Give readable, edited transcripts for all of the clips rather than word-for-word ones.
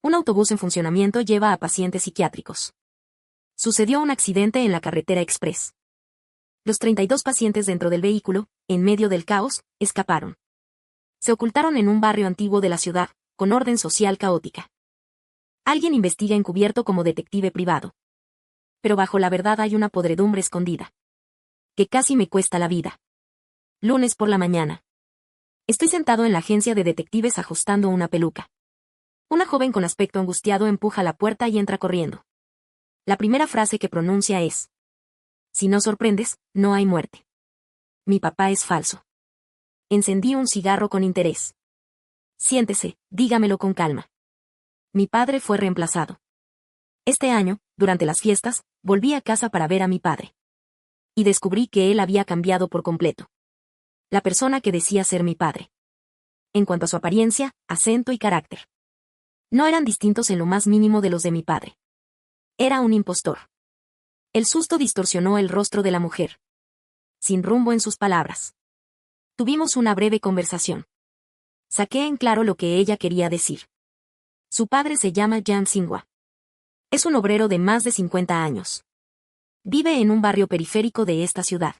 Un autobús en funcionamiento lleva a pacientes psiquiátricos. Sucedió un accidente en la carretera express. Los 32 pacientes dentro del vehículo, en medio del caos, escaparon. Se ocultaron en un barrio antiguo de la ciudad, con orden social caótica. Alguien investiga encubierto como detective privado. Pero bajo la verdad hay una podredumbre escondida. Que casi me cuesta la vida. Lunes por la mañana. Estoy sentado en la agencia de detectives ajustando una peluca. Una joven con aspecto angustiado empuja la puerta y entra corriendo. La primera frase que pronuncia es: si no sorprendes, no hay muerte. Mi papá es falso. Encendí un cigarro con interés. Siéntese, dígamelo con calma. Mi padre fue reemplazado. Este año, durante las fiestas, volví a casa para ver a mi padre. Y descubrí que él había cambiado por completo. La persona que decía ser mi padre. En cuanto a su apariencia, acento y carácter. No eran distintos en lo más mínimo de los de mi padre. Era un impostor. El susto distorsionó el rostro de la mujer. Sin rumbo en sus palabras. Tuvimos una breve conversación. Saqué en claro lo que ella quería decir. Su padre se llama Jan Singwa. Es un obrero de más de 50 años. Vive en un barrio periférico de esta ciudad.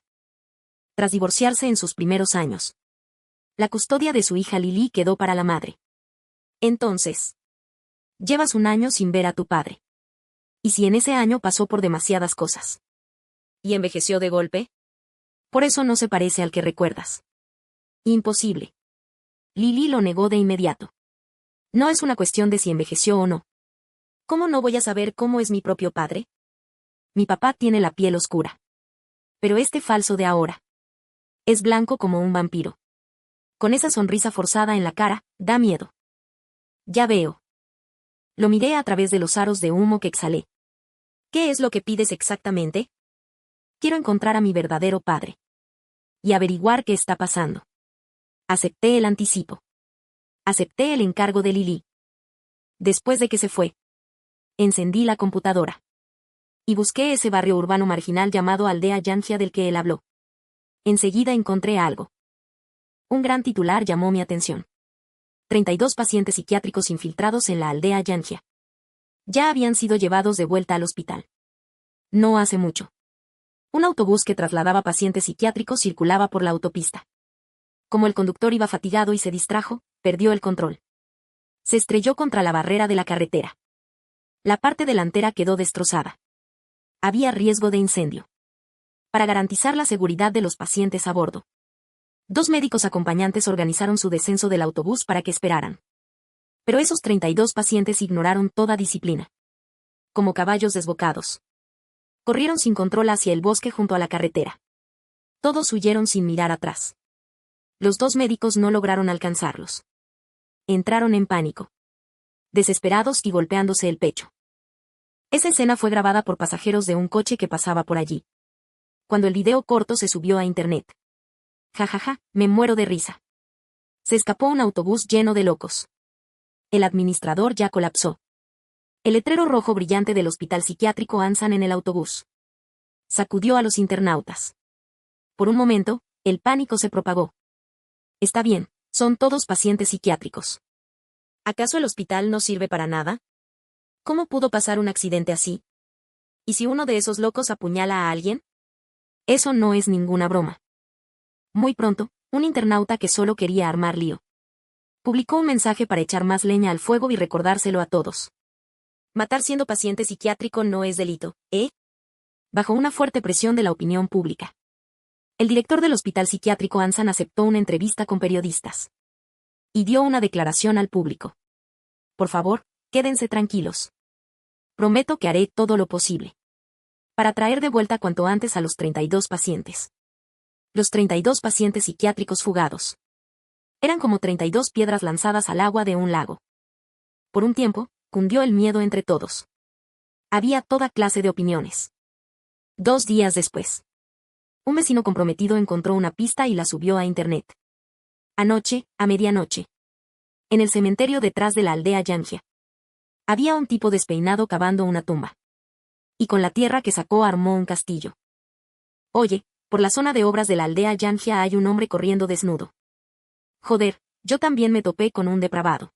Tras divorciarse en sus primeros años, la custodia de su hija Lily quedó para la madre. Entonces, llevas un año sin ver a tu padre. ¿Y si en ese año pasó por demasiadas cosas? ¿Y envejeció de golpe? Por eso no se parece al que recuerdas. Imposible. Lily lo negó de inmediato. No es una cuestión de si envejeció o no. ¿Cómo no voy a saber cómo es mi propio padre? Mi papá tiene la piel oscura. Pero este falso de ahora es blanco como un vampiro. Con esa sonrisa forzada en la cara, da miedo. Ya veo. Lo miré a través de los aros de humo que exhalé. ¿Qué es lo que pides exactamente? Quiero encontrar a mi verdadero padre. Y averiguar qué está pasando. Acepté el anticipo. Acepté el encargo de Lily. Después de que se fue, encendí la computadora. Y busqué ese barrio urbano marginal llamado Aldea Yangia del que él habló. Enseguida encontré algo. Un gran titular llamó mi atención. 32 pacientes psiquiátricos infiltrados en la aldea Yangia. Ya habían sido llevados de vuelta al hospital. No hace mucho. Un autobús que trasladaba pacientes psiquiátricos circulaba por la autopista. Como el conductor iba fatigado y se distrajo, perdió el control. Se estrelló contra la barrera de la carretera. La parte delantera quedó destrozada. Había riesgo de incendio. Para garantizar la seguridad de los pacientes a bordo, 2 médicos acompañantes organizaron su descenso del autobús para que esperaran. Pero esos 32 pacientes ignoraron toda disciplina. Como caballos desbocados. Corrieron sin control hacia el bosque junto a la carretera. Todos huyeron sin mirar atrás. Los 2 médicos no lograron alcanzarlos. Entraron en pánico. Desesperados y golpeándose el pecho. Esa escena fue grabada por pasajeros de un coche que pasaba por allí. Cuando el video corto se subió a internet. Jajaja, me muero de risa. Se escapó un autobús lleno de locos. El administrador ya colapsó. El letrero rojo brillante del hospital psiquiátrico Ansan en el autobús sacudió a los internautas. Por un momento, el pánico se propagó. Está bien, son todos pacientes psiquiátricos. ¿Acaso el hospital no sirve para nada? ¿Cómo pudo pasar un accidente así? ¿Y si uno de esos locos apuñala a alguien? Eso no es ninguna broma. Muy pronto, un internauta que solo quería armar lío publicó un mensaje para echar más leña al fuego y recordárselo a todos. Matar siendo paciente psiquiátrico no es delito, ¿eh? Bajo una fuerte presión de la opinión pública. El director del hospital psiquiátrico Ansan aceptó una entrevista con periodistas. Y dio una declaración al público. Por favor, quédense tranquilos. Prometo que haré todo lo posible para traer de vuelta cuanto antes a los 32 pacientes. Los 32 pacientes psiquiátricos fugados. Eran como 32 piedras lanzadas al agua de un lago. Por un tiempo, cundió el miedo entre todos. Había toda clase de opiniones. 2 días después, un vecino comprometido encontró una pista y la subió a internet. Anoche, a medianoche. En el cementerio detrás de la aldea Yangia. Había un tipo despeinado cavando una tumba. Y con la tierra que sacó armó un castillo. Oye, por la zona de obras de la aldea Yangia hay un hombre corriendo desnudo. Joder, yo también me topé con un depravado.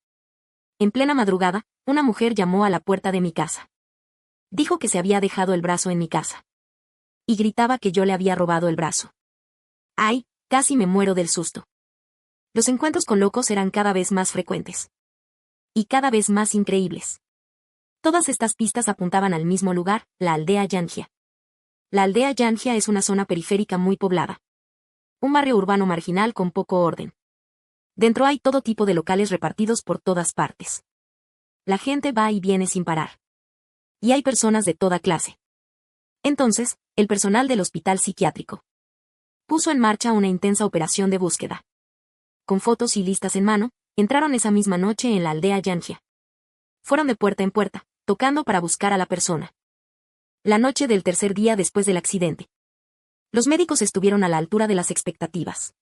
En plena madrugada, una mujer llamó a la puerta de mi casa. Dijo que se había dejado el brazo en mi casa. Y gritaba que yo le había robado el brazo. ¡Ay! Casi me muero del susto. Los encuentros con locos eran cada vez más frecuentes. Y cada vez más increíbles. Todas estas pistas apuntaban al mismo lugar, la aldea Yangia. La aldea Yangia es una zona periférica muy poblada. Un barrio urbano marginal con poco orden. Dentro hay todo tipo de locales repartidos por todas partes. La gente va y viene sin parar. Y hay personas de toda clase. Entonces, el personal del hospital psiquiátrico puso en marcha una intensa operación de búsqueda. Con fotos y listas en mano, entraron esa misma noche en la aldea Yangia. Fueron de puerta en puerta, tocando para buscar a la persona. La noche del tercer día después del accidente. Los médicos estuvieron a la altura de las expectativas.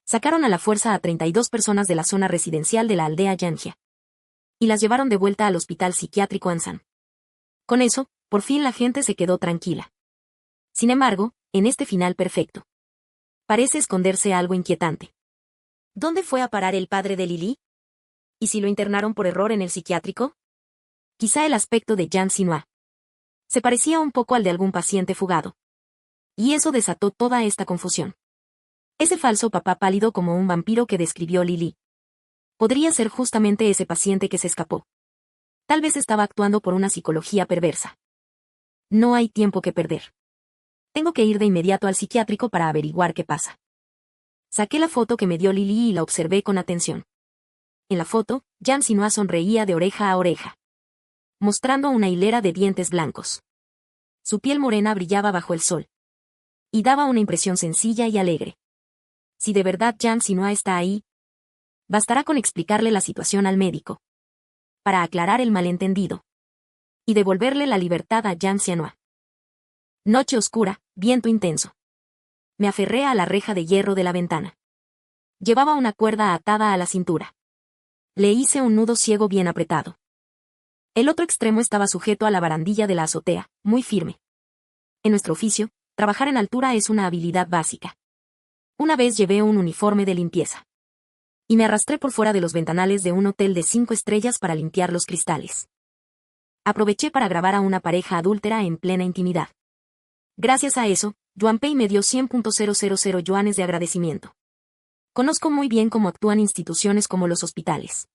Sacaron a la fuerza a 32 personas de la zona residencial de la aldea Yangia. Y las llevaron de vuelta al hospital psiquiátrico Ansan. Con eso, por fin la gente se quedó tranquila. Sin embargo, en este final perfecto, parece esconderse algo inquietante. ¿Dónde fue a parar el padre de Lily? ¿Y si lo internaron por error en el psiquiátrico? Quizá el aspecto de Jiang Xinhua se parecía un poco al de algún paciente fugado. Y eso desató toda esta confusión. Ese falso papá pálido como un vampiro que describió Lily podría ser justamente ese paciente que se escapó. Tal vez estaba actuando por una psicología perversa. No hay tiempo que perder. Tengo que ir de inmediato al psiquiátrico para averiguar qué pasa. Saqué la foto que me dio Lily y la observé con atención. En la foto, Jiang Xinhua sonreía de oreja a oreja, mostrando una hilera de dientes blancos. Su piel morena brillaba bajo el sol. Y daba una impresión sencilla y alegre. Si de verdad Jiang Xinhua está ahí, bastará con explicarle la situación al médico, para aclarar el malentendido, y devolverle la libertad a Jiang Xinhua. Noche oscura, viento intenso. Me aferré a la reja de hierro de la ventana. Llevaba una cuerda atada a la cintura. Le hice un nudo ciego bien apretado. El otro extremo estaba sujeto a la barandilla de la azotea, muy firme. En nuestro oficio, trabajar en altura es una habilidad básica. Una vez llevé un uniforme de limpieza. Y me arrastré por fuera de los ventanales de un hotel de 5 estrellas para limpiar los cristales. Aproveché para grabar a una pareja adúltera en plena intimidad. Gracias a eso, Yuanpei me dio 100.000 yuanes de agradecimiento. Conozco muy bien cómo actúan instituciones como los hospitales.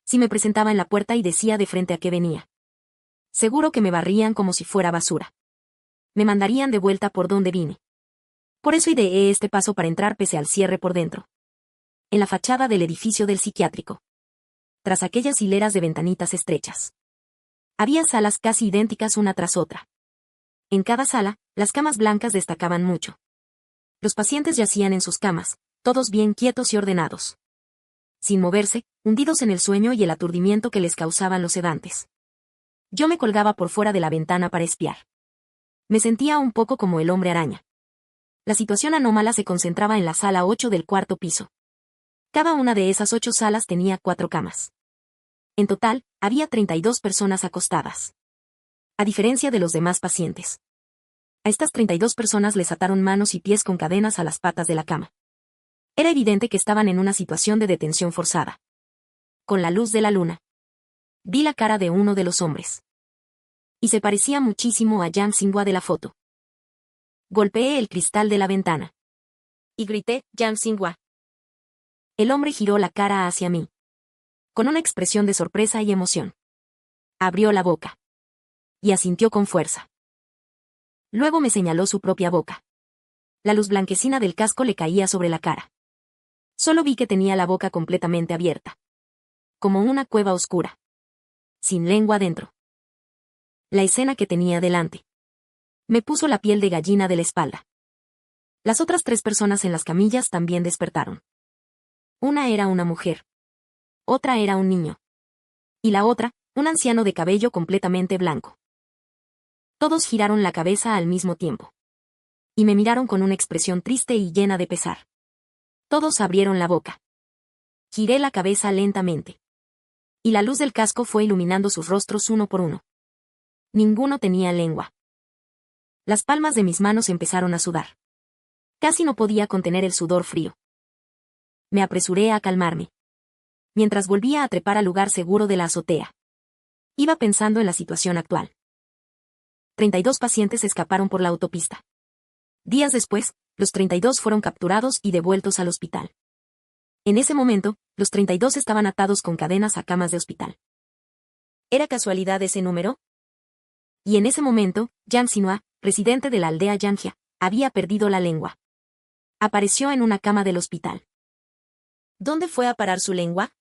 Si me presentaba en la puerta y decía de frente a qué venía, seguro que me barrían como si fuera basura. Me mandarían de vuelta por donde vine. Por eso ideé este paso para entrar pese al cierre por dentro. En la fachada del edificio del psiquiátrico. Tras aquellas hileras de ventanitas estrechas. Había salas casi idénticas una tras otra. En cada sala, las camas blancas destacaban mucho. Los pacientes yacían en sus camas, todos bien quietos y ordenados. Sin moverse, hundidos en el sueño y el aturdimiento que les causaban los sedantes. Yo me colgaba por fuera de la ventana para espiar. Me sentía un poco como el hombre araña. La situación anómala se concentraba en la sala 8 del cuarto piso. Cada una de esas 8 salas tenía 4 camas. En total, había 32 personas acostadas. A diferencia de los demás pacientes. A estas 32 personas les ataron manos y pies con cadenas a las patas de la cama. Era evidente que estaban en una situación de detención forzada. Con la luz de la luna, vi la cara de uno de los hombres. Y se parecía muchísimo a Jiang Xinhua de la foto. Golpeé el cristal de la ventana. Y grité, Jiang Xinhua. El hombre giró la cara hacia mí. Con una expresión de sorpresa y emoción. Abrió la boca. Y asintió con fuerza. Luego me señaló su propia boca. La luz blanquecina del casco le caía sobre la cara. Solo vi que tenía la boca completamente abierta. Como una cueva oscura. Sin lengua dentro. La escena que tenía delante. Me puso la piel de gallina de la espalda. Las otras 3 personas en las camillas también despertaron. Una era una mujer. Otra era un niño. Y la otra, un anciano de cabello completamente blanco. Todos giraron la cabeza al mismo tiempo. Y me miraron con una expresión triste y llena de pesar. Todos abrieron la boca. Giré la cabeza lentamente. Y la luz del casco fue iluminando sus rostros uno por uno. Ninguno tenía lengua. Las palmas de mis manos empezaron a sudar. Casi no podía contener el sudor frío. Me apresuré a calmarme. mientras volvía a trepar al lugar seguro de la azotea. Iba pensando en la situación actual. 32 pacientes escaparon por la autopista. Días después, los 32 fueron capturados y devueltos al hospital. En ese momento, los 32 estaban atados con cadenas a camas de hospital. ¿Era casualidad ese número? Y en ese momento, Jiang Xinhua, residente de la aldea Yanjia, había perdido la lengua. Apareció en una cama del hospital. ¿Dónde fue a parar su lengua?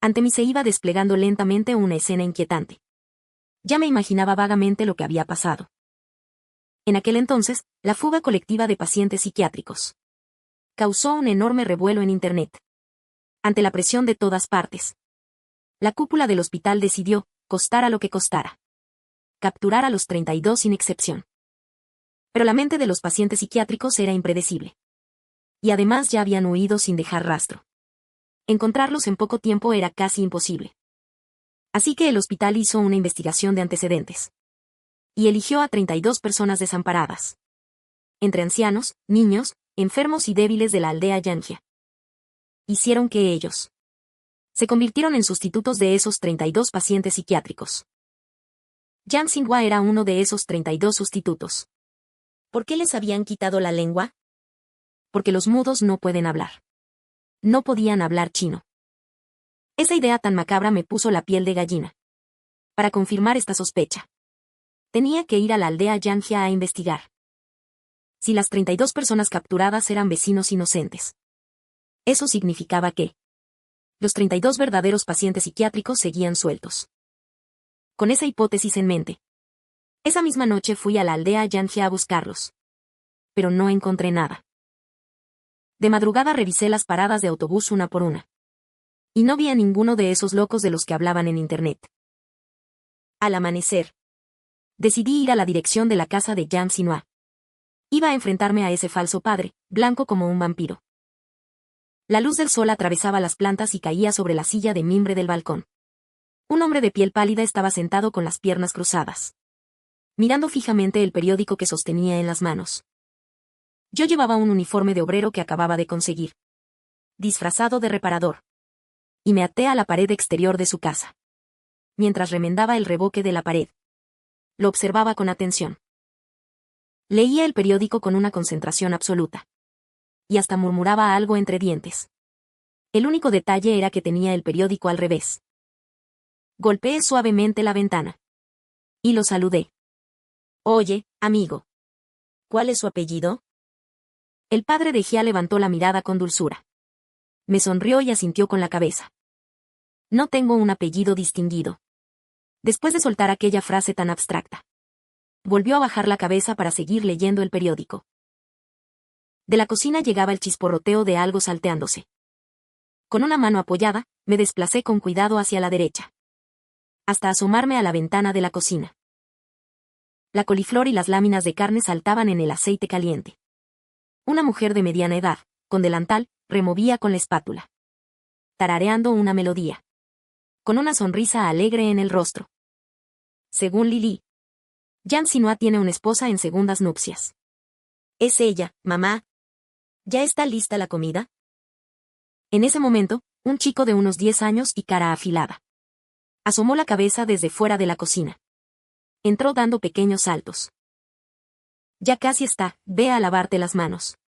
Ante mí se iba desplegando lentamente una escena inquietante. Ya me imaginaba vagamente lo que había pasado. En aquel entonces, la fuga colectiva de pacientes psiquiátricos causó un enorme revuelo en Internet. Ante la presión de todas partes, la cúpula del hospital decidió, costara lo que costara, capturar a los 32 sin excepción. Pero la mente de los pacientes psiquiátricos era impredecible. Y además ya habían huido sin dejar rastro. Encontrarlos en poco tiempo era casi imposible. Así que el hospital hizo una investigación de antecedentes. Y eligió a 32 personas desamparadas. Entre ancianos, niños, enfermos y débiles de la aldea Yanjia. Hicieron que ellos se convirtieron en sustitutos de esos 32 pacientes psiquiátricos. Jiang Xinhua era uno de esos 32 sustitutos. ¿Por qué les habían quitado la lengua? Porque los mudos no pueden hablar. No podían hablar chino. Esa idea tan macabra me puso la piel de gallina. Para confirmar esta sospecha, tenía que ir a la aldea Yanjia a investigar. Si las 32 personas capturadas eran vecinos inocentes, eso significaba que los 32 verdaderos pacientes psiquiátricos seguían sueltos. Con esa hipótesis en mente, esa misma noche fui a la aldea Yanjia a buscarlos. Pero no encontré nada. De madrugada revisé las paradas de autobús una por una. Y no vi a ninguno de esos locos de los que hablaban en Internet. Al amanecer, decidí ir a la dirección de la casa de Jiang Xinhua. Iba a enfrentarme a ese falso padre, blanco como un vampiro. La luz del sol atravesaba las plantas y caía sobre la silla de mimbre del balcón. Un hombre de piel pálida estaba sentado con las piernas cruzadas, mirando fijamente el periódico que sostenía en las manos. Yo llevaba un uniforme de obrero que acababa de conseguir, disfrazado de reparador, y me até a la pared exterior de su casa. Mientras remendaba el revoque de la pared, lo observaba con atención. Leía el periódico con una concentración absoluta. Y hasta murmuraba algo entre dientes. El único detalle era que tenía el periódico al revés. Golpeé suavemente la ventana. Y lo saludé. Oye, amigo. ¿Cuál es su apellido? El padre de Jia levantó la mirada con dulzura. Me sonrió y asintió con la cabeza. No tengo un apellido distinguido. Después de soltar aquella frase tan abstracta, volvió a bajar la cabeza para seguir leyendo el periódico. De la cocina llegaba el chisporroteo de algo salteándose. Con una mano apoyada, me desplacé con cuidado hacia la derecha, hasta asomarme a la ventana de la cocina. La coliflor y las láminas de carne saltaban en el aceite caliente. Una mujer de mediana edad, con delantal, removía con la espátula, tarareando una melodía, con una sonrisa alegre en el rostro. Según Lili, Jiang Xinhua tiene una esposa en segundas nupcias. Es ella, mamá. ¿Ya está lista la comida? En ese momento, un chico de unos 10 años y cara afilada asomó la cabeza desde fuera de la cocina. Entró dando pequeños saltos. Ya casi está, ve a lavarte las manos.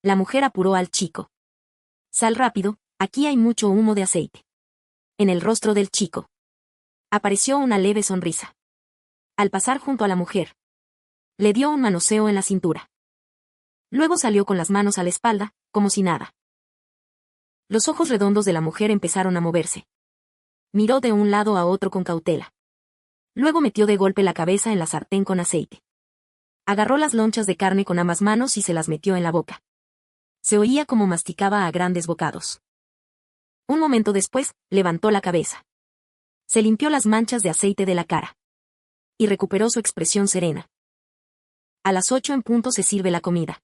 La mujer apuró al chico. Sal rápido, aquí hay mucho humo de aceite. En el rostro del chico apareció una leve sonrisa. Al pasar junto a la mujer, le dio un manoseo en la cintura. Luego salió con las manos a la espalda, como si nada. Los ojos redondos de la mujer empezaron a moverse. Miró de un lado a otro con cautela. Luego metió de golpe la cabeza en la sartén con aceite. Agarró las lonchas de carne con ambas manos y se las metió en la boca. Se oía como masticaba a grandes bocados. Un momento después, levantó la cabeza. Se limpió las manchas de aceite de la cara. Y recuperó su expresión serena. A las 8 en punto se sirve la comida.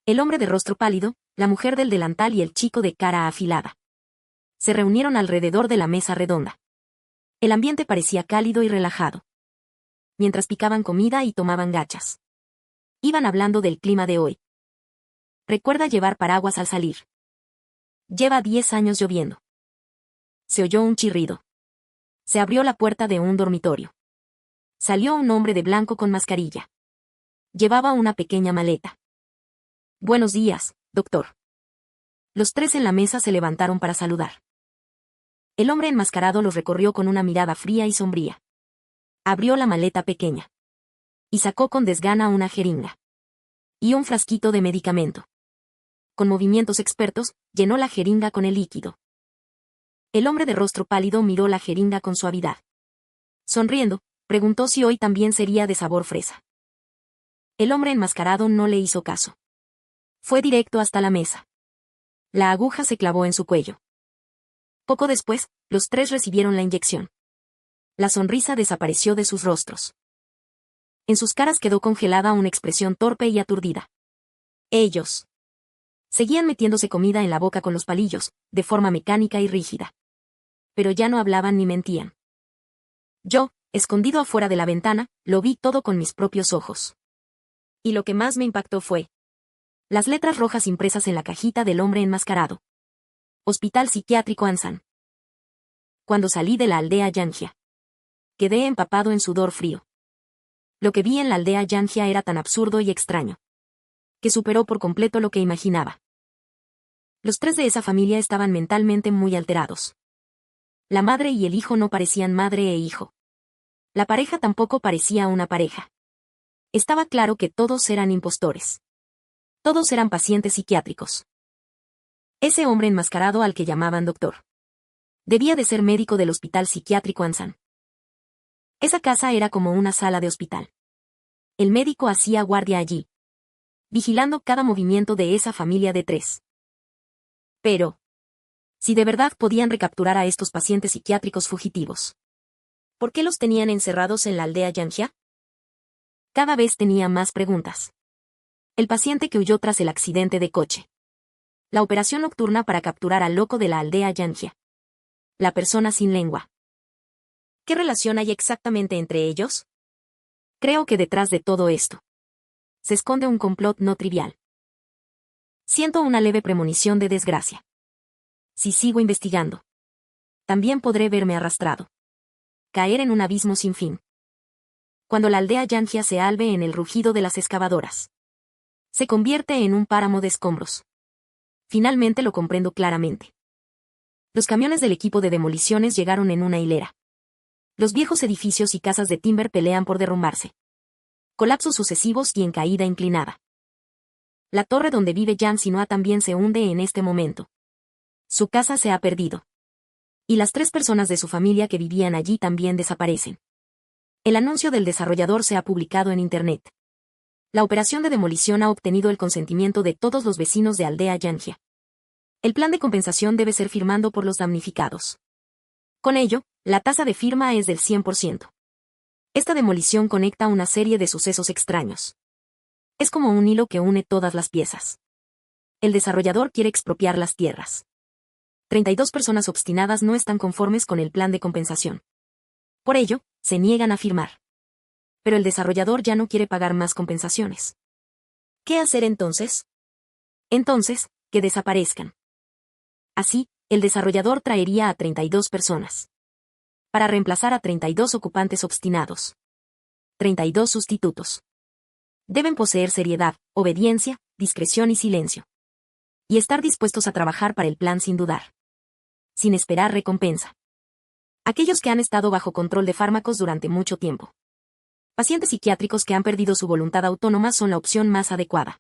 El hombre de rostro pálido, la mujer del delantal y el chico de cara afilada se reunieron alrededor de la mesa redonda. El ambiente parecía cálido y relajado. Mientras picaban comida y tomaban gachas, iban hablando del clima de hoy. Recuerda llevar paraguas al salir. Lleva 10 años lloviendo. se oyó un chirrido. Se abrió la puerta de un dormitorio. Salió un hombre de blanco con mascarilla. Llevaba una pequeña maleta. Buenos días, doctor. Los tres en la mesa se levantaron para saludar. El hombre enmascarado los recorrió con una mirada fría y sombría. Abrió la maleta pequeña. Y sacó con desgana una jeringa. Y un frasquito de medicamento. Con movimientos expertos, llenó la jeringa con el líquido. El hombre de rostro pálido miró la jeringa con suavidad. Sonriendo, preguntó si hoy también sería de sabor fresa. El hombre enmascarado no le hizo caso. Fue directo hasta la mesa. La aguja se clavó en su cuello. Poco después, los tres recibieron la inyección. La sonrisa desapareció de sus rostros. En sus caras quedó congelada una expresión torpe y aturdida. Ellos seguían metiéndose comida en la boca con los palillos, de forma mecánica y rígida. Pero ya no hablaban ni mentían. Yo, escondido afuera de la ventana, lo vi todo con mis propios ojos. Y lo que más me impactó fue las letras rojas impresas en la cajita del hombre enmascarado. Hospital Psiquiátrico Ansan. Cuando salí de la aldea Yangia, quedé empapado en sudor frío. Lo que vi en la aldea Yangia era tan absurdo y extraño, que superó por completo lo que imaginaba. Los tres de esa familia estaban mentalmente muy alterados. La madre y el hijo no parecían madre e hijo. La pareja tampoco parecía una pareja. Estaba claro que todos eran impostores. Todos eran pacientes psiquiátricos. Ese hombre enmascarado al que llamaban doctor debía de ser médico del hospital psiquiátrico Ansan. Esa casa era como una sala de hospital. El médico hacía guardia allí, vigilando cada movimiento de esa familia de tres. Pero, si de verdad podían recapturar a estos pacientes psiquiátricos fugitivos, ¿por qué los tenían encerrados en la aldea Yangia? Cada vez tenía más preguntas. El paciente que huyó tras el accidente de coche. La operación nocturna para capturar al loco de la aldea Yangia. La persona sin lengua. ¿Qué relación hay exactamente entre ellos? Creo que detrás de todo esto se esconde un complot no trivial. Siento una leve premonición de desgracia. Si sigo investigando, también podré verme arrastrado. Caer en un abismo sin fin. Cuando la aldea Yangia se albe en el rugido de las excavadoras, se convierte en un páramo de escombros. Finalmente lo comprendo claramente. Los camiones del equipo de demoliciones llegaron en una hilera. Los viejos edificios y casas de timber pelean por derrumbarse. Colapsos sucesivos y en caída inclinada. La torre donde vive Jan Sinoa también se hunde en este momento. Su casa se ha perdido. Y las tres personas de su familia que vivían allí también desaparecen. El anuncio del desarrollador se ha publicado en Internet. La operación de demolición ha obtenido el consentimiento de todos los vecinos de Aldea Yangia. El plan de compensación debe ser firmado por los damnificados. Con ello, la tasa de firma es del 100%. Esta demolición conecta una serie de sucesos extraños. Es como un hilo que une todas las piezas. El desarrollador quiere expropiar las tierras. 32 personas obstinadas no están conformes con el plan de compensación. Por ello, se niegan a firmar. Pero el desarrollador ya no quiere pagar más compensaciones. ¿Qué hacer entonces? Entonces, que desaparezcan. Así, el desarrollador traería a 32 personas. Para reemplazar a 32 ocupantes obstinados. 32 sustitutos. Deben poseer seriedad, obediencia, discreción y silencio. Y estar dispuestos a trabajar para el plan sin dudar. Sin esperar recompensa. Aquellos que han estado bajo control de fármacos durante mucho tiempo. Pacientes psiquiátricos que han perdido su voluntad autónoma son la opción más adecuada.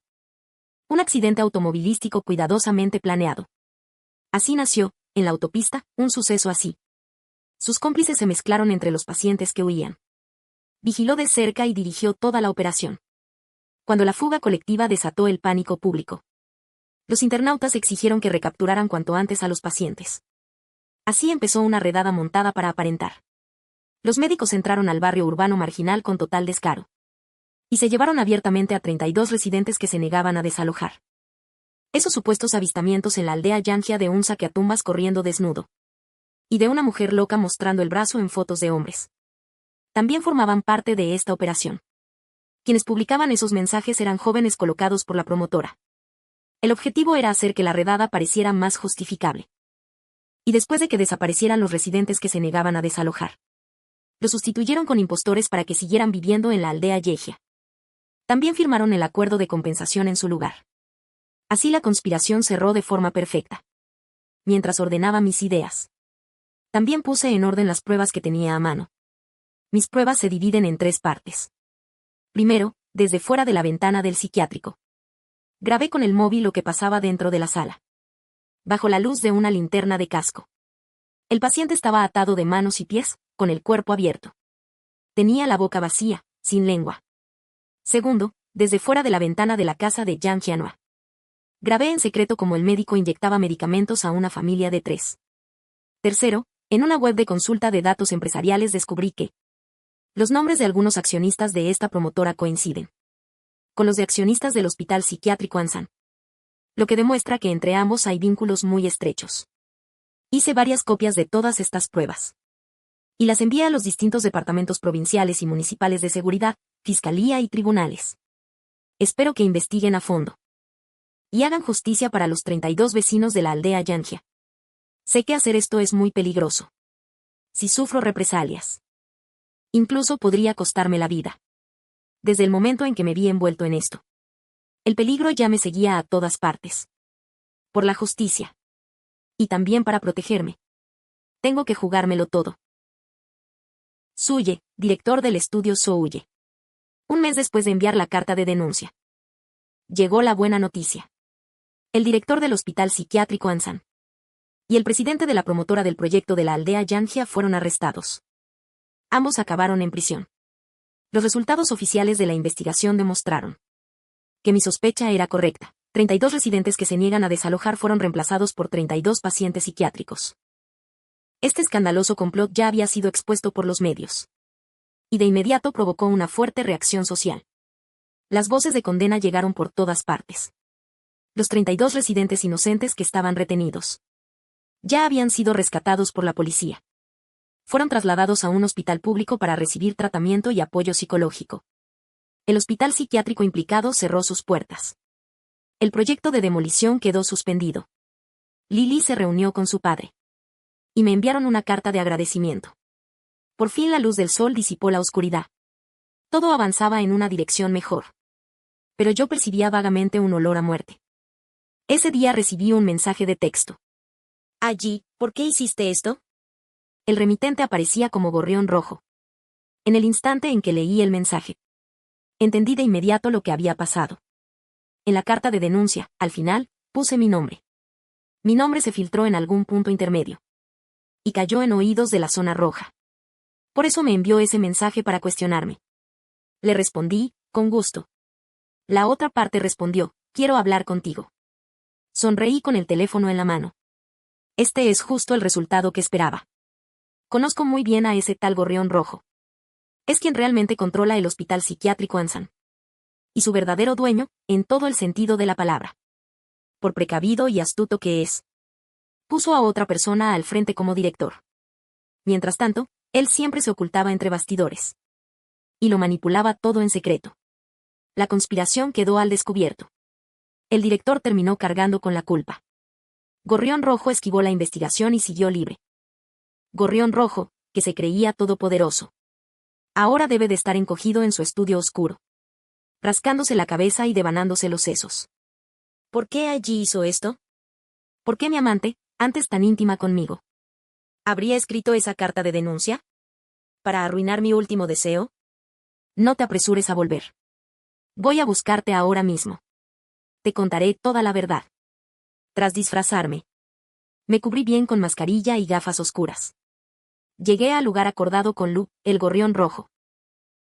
Un accidente automovilístico cuidadosamente planeado. Así nació, en la autopista, un suceso así. Sus cómplices se mezclaron entre los pacientes que huían. Vigiló de cerca y dirigió toda la operación. Cuando la fuga colectiva desató el pánico público. Los internautas exigieron que recapturaran cuanto antes a los pacientes. Así empezó una redada montada para aparentar. Los médicos entraron al barrio urbano marginal con total descaro. Y se llevaron abiertamente a 32 residentes que se negaban a desalojar. Esos supuestos avistamientos en la aldea Yangia de un saqueatumbas corriendo desnudo. Y de una mujer loca mostrando el brazo en fotos de hombres. También formaban parte de esta operación. Quienes publicaban esos mensajes eran jóvenes colocados por la promotora. El objetivo era hacer que la redada pareciera más justificable. Y después de que desaparecieran los residentes que se negaban a desalojar, los sustituyeron con impostores para que siguieran viviendo en la aldea Yegia. También firmaron el acuerdo de compensación en su lugar. Así la conspiración cerró de forma perfecta. Mientras ordenaba mis ideas, también puse en orden las pruebas que tenía a mano. Mis pruebas se dividen en 3 partes. Primero, desde fuera de la ventana del psiquiátrico. Grabé con el móvil lo que pasaba dentro de la sala. Bajo la luz de una linterna de casco. El paciente estaba atado de manos y pies, con el cuerpo abierto. Tenía la boca vacía, sin lengua. Segundo, desde fuera de la ventana de la casa de Yang Jianhua. Grabé en secreto cómo el médico inyectaba medicamentos a una familia de 3. Tercero, en una web de consulta de datos empresariales descubrí que los nombres de algunos accionistas de esta promotora coinciden con los de accionistas del Hospital Psiquiátrico Ansan. Lo que demuestra que entre ambos hay vínculos muy estrechos. Hice varias copias de todas estas pruebas. Y las envié a los distintos departamentos provinciales y municipales de seguridad, fiscalía y tribunales. Espero que investiguen a fondo. Y hagan justicia para los 32 vecinos de la aldea Yangia. Sé que hacer esto es muy peligroso. Si sufro represalias, incluso podría costarme la vida. Desde el momento en que me vi envuelto en esto, el peligro ya me seguía a todas partes. Por la justicia. Y también para protegerme. Tengo que jugármelo todo. Suye, director del estudio Souye. Un mes después de enviar la carta de denuncia, llegó la buena noticia. El director del Hospital Psiquiátrico Ansan y el presidente de la promotora del proyecto de la aldea Yangia fueron arrestados. Ambos acabaron en prisión. Los resultados oficiales de la investigación demostraron que mi sospecha era correcta. 32 residentes que se niegan a desalojar fueron reemplazados por 32 pacientes psiquiátricos. Este escandaloso complot ya había sido expuesto por los medios. Y de inmediato provocó una fuerte reacción social. Las voces de condena llegaron por todas partes. Los 32 residentes inocentes que estaban retenidos ya habían sido rescatados por la policía. Fueron trasladados a un hospital público para recibir tratamiento y apoyo psicológico. El hospital psiquiátrico implicado cerró sus puertas. El proyecto de demolición quedó suspendido. Lily se reunió con su padre. Y me enviaron una carta de agradecimiento. Por fin la luz del sol disipó la oscuridad. Todo avanzaba en una dirección mejor. Pero yo percibía vagamente un olor a muerte. Ese día recibí un mensaje de texto. Allí, ¿por qué hiciste esto? El remitente aparecía como gorrión rojo. En el instante en que leí el mensaje, entendí de inmediato lo que había pasado. En la carta de denuncia, al final, puse mi nombre. Mi nombre se filtró en algún punto intermedio. Y cayó en oídos de la zona roja. Por eso me envió ese mensaje para cuestionarme. Le respondí, con gusto. La otra parte respondió, quiero hablar contigo. Sonreí con el teléfono en la mano. Este es justo el resultado que esperaba. Conozco muy bien a ese tal gorrión rojo. Es quien realmente controla el hospital psiquiátrico Ansan. Y su verdadero dueño, en todo el sentido de la palabra. Por precavido y astuto que es, puso a otra persona al frente como director. Mientras tanto, él siempre se ocultaba entre bastidores. Y lo manipulaba todo en secreto. La conspiración quedó al descubierto. El director terminó cargando con la culpa. Gorrión Rojo esquivó la investigación y siguió libre. Gorrión Rojo, que se creía todopoderoso, ahora debe de estar encogido en su estudio oscuro, rascándose la cabeza y devanándose los sesos. ¿Por qué allí hizo esto? ¿Por qué mi amante, antes tan íntima conmigo, habría escrito esa carta de denuncia? ¿Para arruinar mi último deseo? No te apresures a volver. Voy a buscarte ahora mismo. Te contaré toda la verdad. Tras disfrazarme, me cubrí bien con mascarilla y gafas oscuras. Llegué al lugar acordado con Lu, el gorrión rojo.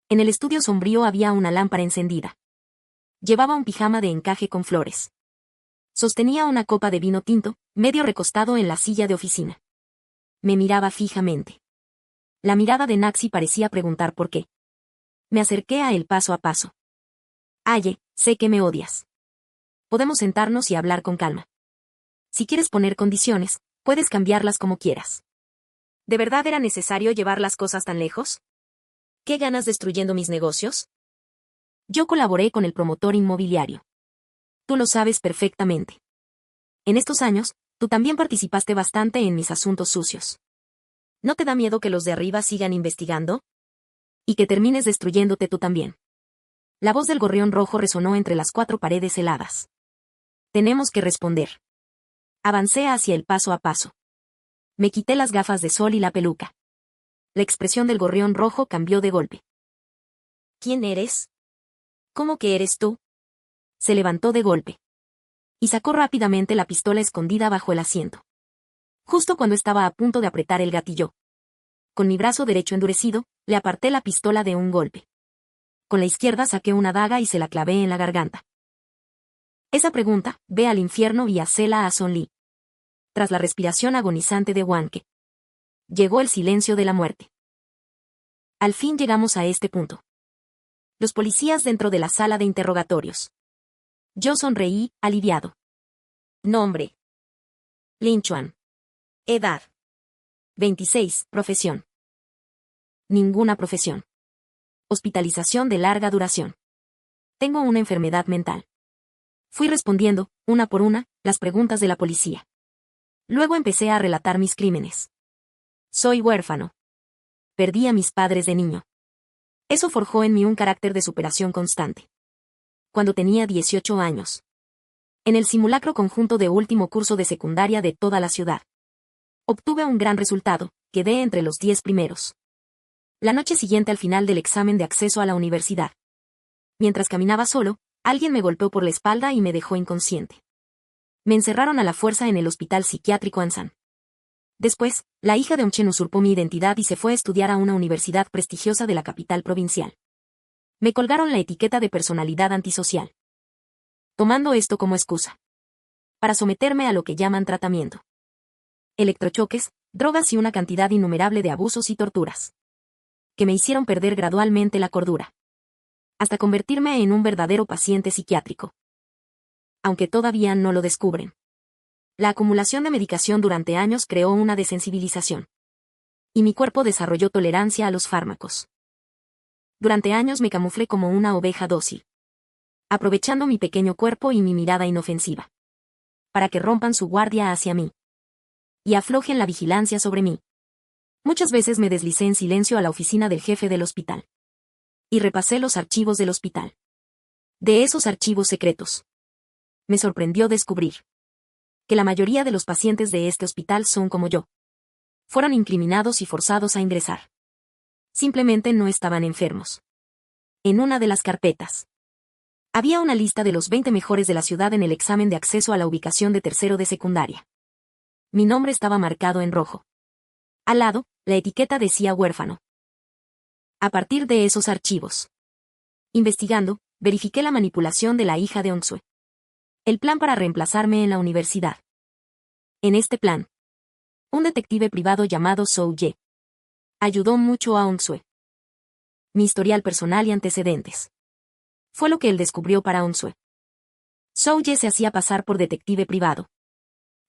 En el estudio sombrío había una lámpara encendida. Llevaba un pijama de encaje con flores. Sostenía una copa de vino tinto, medio recostado en la silla de oficina. Me miraba fijamente. La mirada de Naxi parecía preguntar por qué. Me acerqué a él paso a paso. Aye, sé que me odias. Podemos sentarnos y hablar con calma. Si quieres poner condiciones, puedes cambiarlas como quieras. ¿De verdad era necesario llevar las cosas tan lejos? ¿Qué ganas destruyendo mis negocios? Yo colaboré con el promotor inmobiliario. Tú lo sabes perfectamente. En estos años, Tú también participaste bastante en mis asuntos sucios. ¿No te da miedo que los de arriba sigan investigando? Y que termines destruyéndote tú también. La voz del gorrión rojo resonó entre las 4 paredes heladas. Tenemos que responder. Avancé hacia el paso a paso. Me quité las gafas de sol y la peluca. La expresión del gorrión rojo cambió de golpe. ¿Quién eres? ¿Cómo que eres tú? Se levantó de golpe. Y sacó rápidamente la pistola escondida bajo el asiento. Justo cuando estaba a punto de apretar el gatillo. Con mi brazo derecho endurecido, le aparté la pistola de un golpe. Con la izquierda saqué una daga y se la clavé en la garganta. Esa pregunta, ve al infierno y hacela a Son Lee. Tras la respiración agonizante de Wanke. Llegó el silencio de la muerte. Al fin llegamos a este punto. Los policías dentro de la sala de interrogatorios. Yo sonreí, aliviado. Nombre. Lin Chuan. Edad. 26. Profesión. Ninguna profesión. Hospitalización de larga duración. Tengo una enfermedad mental. Fui respondiendo, una por una, las preguntas de la policía. Luego empecé a relatar mis crímenes. Soy huérfano. Perdí a mis padres de niño. Eso forjó en mí un carácter de superación constante. Cuando tenía 18 años. En el simulacro conjunto de último curso de secundaria de toda la ciudad. Obtuve un gran resultado, quedé entre los 10 primeros. La noche siguiente al final del examen de acceso a la universidad. Mientras caminaba solo, alguien me golpeó por la espalda y me dejó inconsciente. Me encerraron a la fuerza en el hospital psiquiátrico Ansan. Después, la hija de Chen usurpó mi identidad y se fue a estudiar a una universidad prestigiosa de la capital provincial. Me colgaron la etiqueta de personalidad antisocial. Tomando esto como excusa. Para someterme a lo que llaman tratamiento. Electrochoques, drogas y una cantidad innumerable de abusos y torturas. Que me hicieron perder gradualmente la cordura. Hasta convertirme en un verdadero paciente psiquiátrico. Aunque todavía no lo descubren. La acumulación de medicación durante años creó una desensibilización. Y mi cuerpo desarrolló tolerancia a los fármacos. Durante años me camuflé como una oveja dócil. Aprovechando mi pequeño cuerpo y mi mirada inofensiva. Para que rompan su guardia hacia mí. Y aflojen la vigilancia sobre mí. Muchas veces me deslicé en silencio a la oficina del jefe del hospital. Y repasé los archivos del hospital. De esos archivos secretos. Me sorprendió descubrir que la mayoría de los pacientes de este hospital son como yo. Fueron incriminados y forzados a ingresar. Simplemente no estaban enfermos. En una de las carpetas. Había una lista de los 20 mejores de la ciudad en el examen de acceso a la ubicación de tercero de secundaria. Mi nombre estaba marcado en rojo. Al lado, la etiqueta decía huérfano. A partir de esos archivos. Investigando, verifiqué la manipulación de la hija de Onsue. El plan para reemplazarme en la universidad. En este plan, un detective privado llamado Sou Ye ayudó mucho a Onsue. Mi historial personal y antecedentes. Fue lo que él descubrió para Onsue. Sou Ye se hacía pasar por detective privado.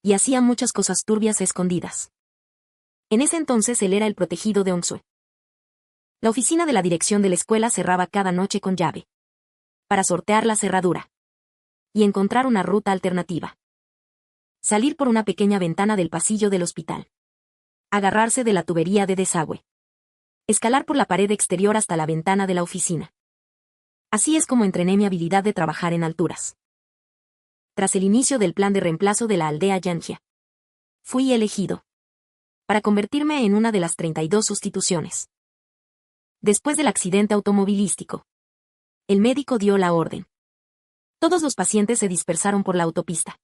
Y hacía muchas cosas turbias escondidas. En ese entonces él era el protegido de Onsue. La oficina de la dirección de la escuela cerraba cada noche con llave. Para sortear la cerradura. Y encontrar una ruta alternativa. Salir por una pequeña ventana del pasillo del hospital. Agarrarse de la tubería de desagüe. Escalar por la pared exterior hasta la ventana de la oficina. Así es como entrené mi habilidad de trabajar en alturas. Tras el inicio del plan de reemplazo de la aldea Yanjia. Fui elegido. Para convertirme en una de las 32 sustituciones. Después del accidente automovilístico. El médico dio la orden. Todos los pacientes se dispersaron por la autopista.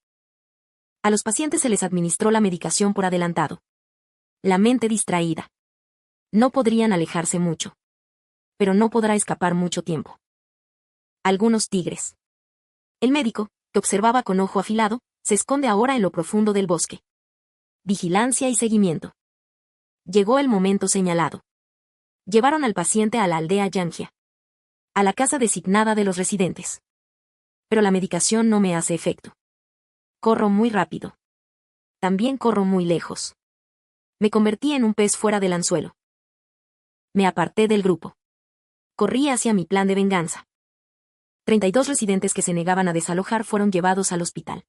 A los pacientes se les administró la medicación por adelantado. La mente distraída. No podrían alejarse mucho. Pero no podrá escapar mucho tiempo. Algunos tigres. El médico, que observaba con ojo afilado, se esconde ahora en lo profundo del bosque. Vigilancia y seguimiento. Llegó el momento señalado. Llevaron al paciente a la aldea Yanjia. A la casa designada de los residentes. Pero la medicación no me hace efecto. Corro muy rápido. También corro muy lejos. Me convertí en un pez fuera del anzuelo. Me aparté del grupo. Corrí hacia mi plan de venganza. 32 residentes que se negaban a desalojar fueron llevados al hospital.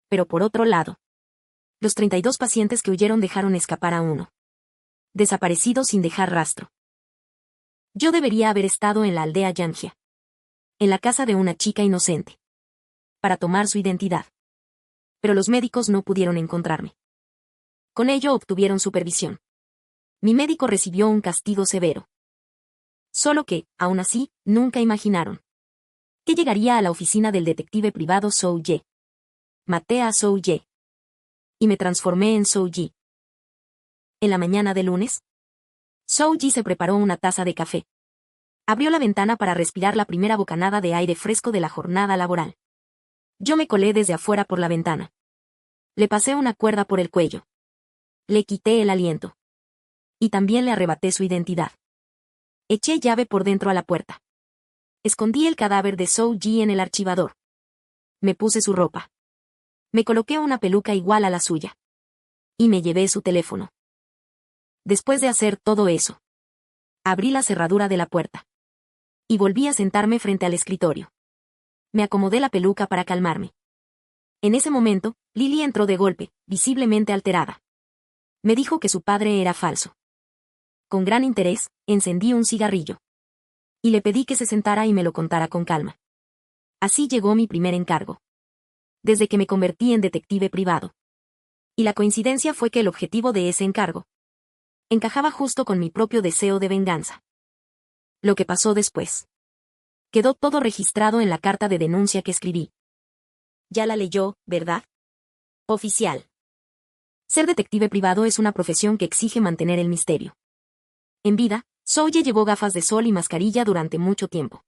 Pero por otro lado, Los 32 pacientes que huyeron dejaron escapar a uno. Desaparecido sin dejar rastro. Yo debería haber estado en la aldea Yangia. En la casa de una chica inocente. Para tomar su identidad. Pero los médicos no pudieron encontrarme. Con ello obtuvieron supervisión. Mi médico recibió un castigo severo. Solo que, aún así, nunca imaginaron que llegaría a la oficina del detective privado Zhou Ye. Maté a Zhou Ye. Y me transformé en Zhou Yi. En la mañana de lunes, Zhou Yi se preparó una taza de café. Abrió la ventana para respirar la primera bocanada de aire fresco de la jornada laboral. Yo me colé desde afuera por la ventana. Le pasé una cuerda por el cuello. Le quité el aliento. Y también le arrebaté su identidad. Eché llave por dentro a la puerta. Escondí el cadáver de Zhou Yi en el archivador. Me puse su ropa. Me coloqué una peluca igual a la suya. Y me llevé su teléfono. Después de hacer todo eso, abrí la cerradura de la puerta. Y volví a sentarme frente al escritorio. Me acomodé la peluca para calmarme. En ese momento, Lily entró de golpe, visiblemente alterada. Me dijo que su padre era falso. Con gran interés, encendí un cigarrillo. Y le pedí que se sentara y me lo contara con calma. Así llegó mi primer encargo. Desde que me convertí en detective privado. Y la coincidencia fue que el objetivo de ese encargo encajaba justo con mi propio deseo de venganza. Lo que pasó después. Quedó todo registrado en la carta de denuncia que escribí. Ya la leyó, ¿verdad? Oficial. Ser detective privado es una profesión que exige mantener el misterio. En vida, Zhou Ye llevó gafas de sol y mascarilla durante mucho tiempo.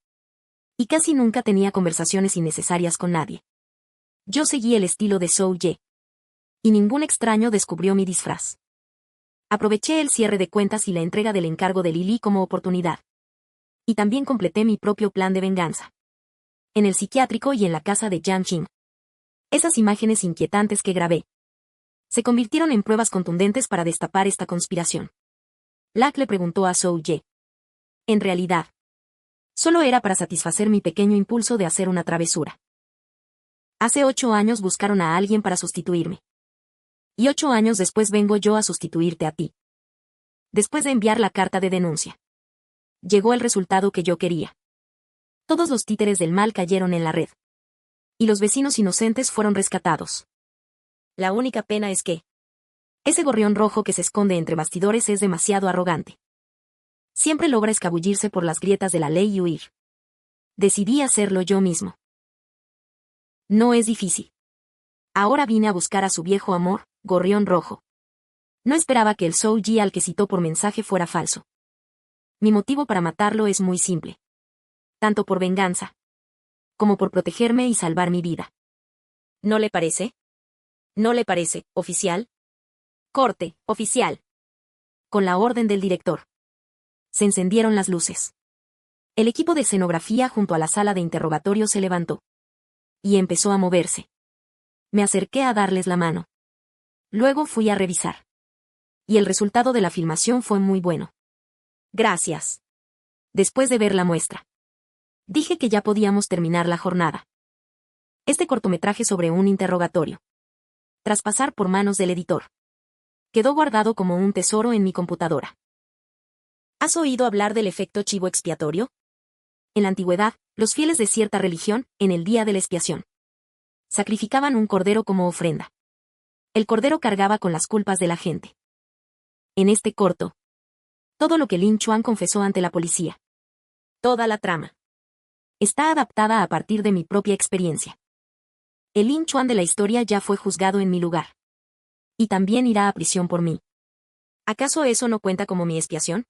Y casi nunca tenía conversaciones innecesarias con nadie. Yo seguí el estilo de Zhou Ye. Y ningún extraño descubrió mi disfraz. Aproveché el cierre de cuentas y la entrega del encargo de Lily como oportunidad. Y también completé mi propio plan de venganza. En el psiquiátrico y en la casa de Jiang Qing. Esas imágenes inquietantes que grabé se convirtieron en pruebas contundentes para destapar esta conspiración. Lack le preguntó a Zhou Ye. En realidad, solo era para satisfacer mi pequeño impulso de hacer una travesura. Hace 8 años buscaron a alguien para sustituirme. Y 8 años después vengo yo a sustituirte a ti. Después de enviar la carta de denuncia. Llegó el resultado que yo quería. Todos los títeres del mal cayeron en la red. Y los vecinos inocentes fueron rescatados. La única pena es que ese gorrión rojo que se esconde entre bastidores es demasiado arrogante. Siempre logra escabullirse por las grietas de la ley y huir. Decidí hacerlo yo mismo. No es difícil. Ahora vine a buscar a su viejo amor, Gorrión Rojo. No esperaba que el Zhou Yi al que citó por mensaje fuera falso. Mi motivo para matarlo es muy simple. Tanto por venganza, como por protegerme y salvar mi vida. ¿No le parece? ¿No le parece, oficial? Corte, oficial. Con la orden del director. Se encendieron las luces. El equipo de escenografía junto a la sala de interrogatorio se levantó. Y empezó a moverse. Me acerqué a darles la mano. Luego fui a revisar. Y el resultado de la filmación fue muy bueno. Gracias. Después de ver la muestra, dije que ya podíamos terminar la jornada. Este cortometraje sobre un interrogatorio, tras pasar por manos del editor, quedó guardado como un tesoro en mi computadora. ¿Has oído hablar del efecto chivo expiatorio? En la antigüedad, los fieles de cierta religión, en el día de la expiación, sacrificaban un cordero como ofrenda. El cordero cargaba con las culpas de la gente. En este corto, todo lo que Lin Chuan confesó ante la policía. Toda la trama. Está adaptada a partir de mi propia experiencia. El Lin Chuan de la historia ya fue juzgado en mi lugar. Y también irá a prisión por mí. ¿Acaso eso no cuenta como mi expiación?